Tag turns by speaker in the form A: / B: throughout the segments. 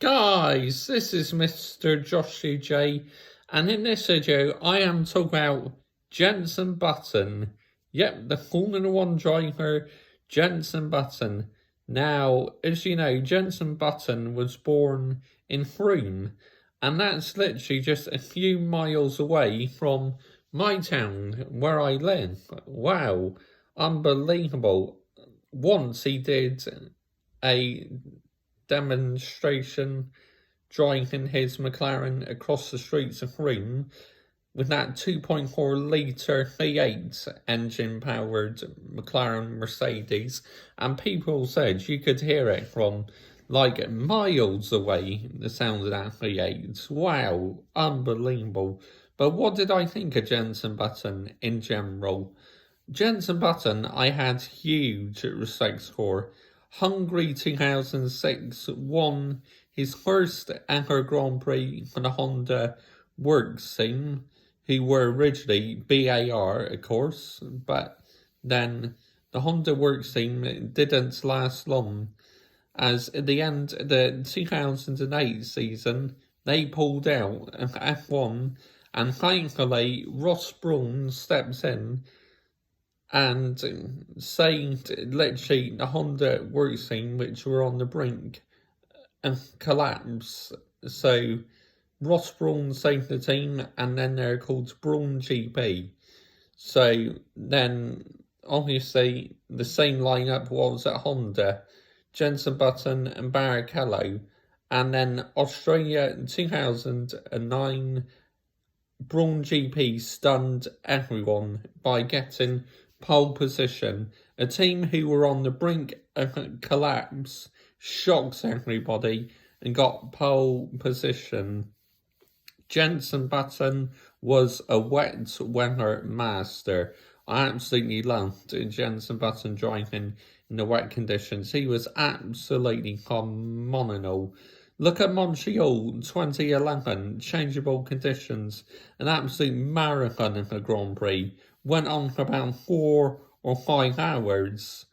A: Guys, this is Mr. Joshy J, and in this video I am talking about Jenson Button. Yep, the Formula 1 driver, Jenson Button. Now, as you know, Jenson Button was born in Frome, and that's literally just a few miles away from my town, where I live. Wow, unbelievable. Once he did a demonstration driving his McLaren across the streets of Rome with that 2.4 litre V8 engine powered McLaren Mercedes, and people said you could hear it from like miles away, the sound of that V8. Wow, unbelievable. But what did I think of Jenson Button in general? Jenson Button I had huge respect for. Hungary 2006 won his first ever Grand Prix for the Honda Works team, who were originally BAR, of course, but then the Honda Works team didn't last long, as at the end of the 2008 season, they pulled out of F1, and thankfully Ross Brawn steps in and saved literally the Honda Works team, which were on the brink of collapse. So Ross Brawn saved the team, and then they're called Brawn GP. So then obviously the same lineup was at Honda, Jenson Button and Barrichello, and then Australia in 2009, Brawn GP stunned everyone by getting pole position. A team who were on the brink of collapse shocked everybody and got pole position. Jenson Button was a wet weather master. I absolutely loved Jenson Button driving in the wet conditions. He was absolutely phenomenal. Look at Montreal 2011, changeable conditions, an absolute marathon of a Grand Prix. Went on for about 4 or 5 hours,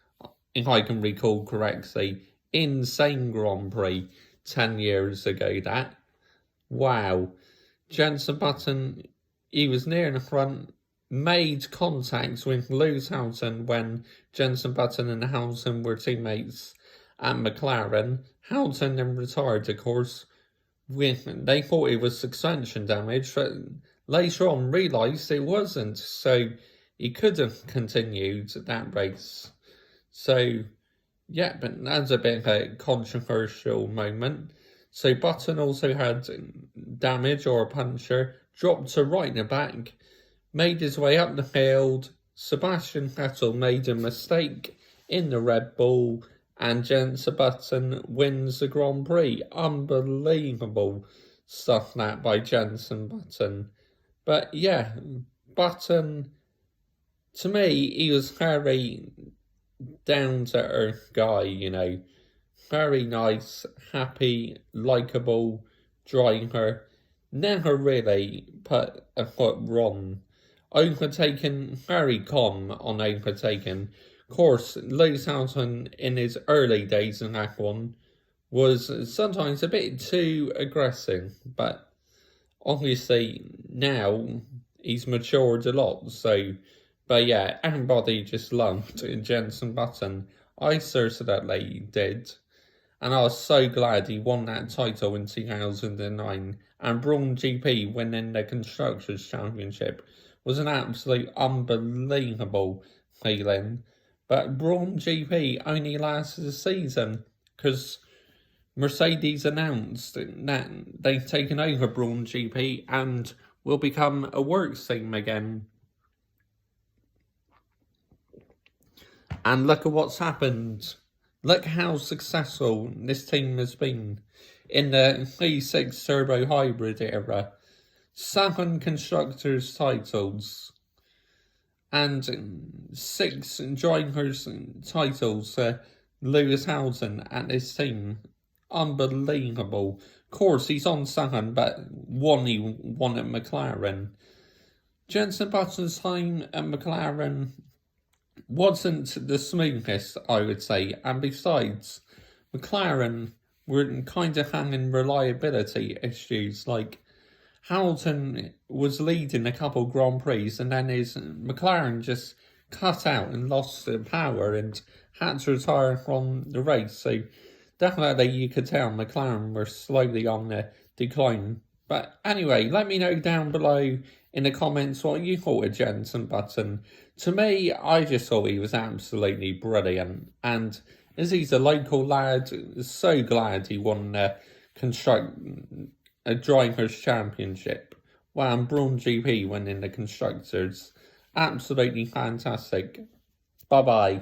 A: if I can recall correctly. Insane Grand Prix 10 years ago, that. Wow. Jenson Button, he was near in the front, made contact with Lewis Hamilton when Jenson Button and Hamilton were teammates at McLaren. Hamilton then retired, of course. They thought it was suspension damage, but later on realised it wasn't, so he could have continued that race. So, yeah, but that's a bit of a controversial moment. So Button also had damage or a puncture, dropped to right in the back, made his way up the field. Sebastian Vettel made a mistake in the Red Bull, and Jenson Button wins the Grand Prix. Unbelievable stuff that by Jenson Button. But yeah, Button, to me, he was very down-to-earth guy, you know. Very nice, happy, likeable driver. Never really put a foot wrong. Overtaken, very calm on overtaken. Of course, Lewis Hamilton in his early days in F1 was sometimes a bit too aggressive, but obviously now he's matured a lot, so, but yeah, everybody just loved Jenson Button. I certainly did, and I was so glad he won that title in 2009, and Brawn GP winning the Constructors' Championship was an absolute unbelievable feeling. But Brawn GP only lasted a season because Mercedes announced that they've taken over Brawn GP and will become a works team again. And look at what's happened. Look how successful this team has been in the V6 Turbo Hybrid era. 7 Constructors' titles and 6 drivers' titles for Lewis Hamilton at this team. Unbelievable. Of course, he's on 7, but he won at McLaren. Jenson Button's time at McLaren wasn't the smoothest, I would say, and besides, McLaren were kind of having reliability issues. Like, Hamilton was leading a couple Grand Prix, and then his McLaren just cut out and lost the power and had to retire from the race. So definitely you could tell McLaren were slowly on the decline. But anyway, let me know down below in the comments what you thought of Jenson Button. To me, I just thought he was absolutely brilliant. And as he's a local lad, so glad he won a Drivers' Championship. Well, and Brawn GP winning the Constructors. Absolutely fantastic. Bye-bye.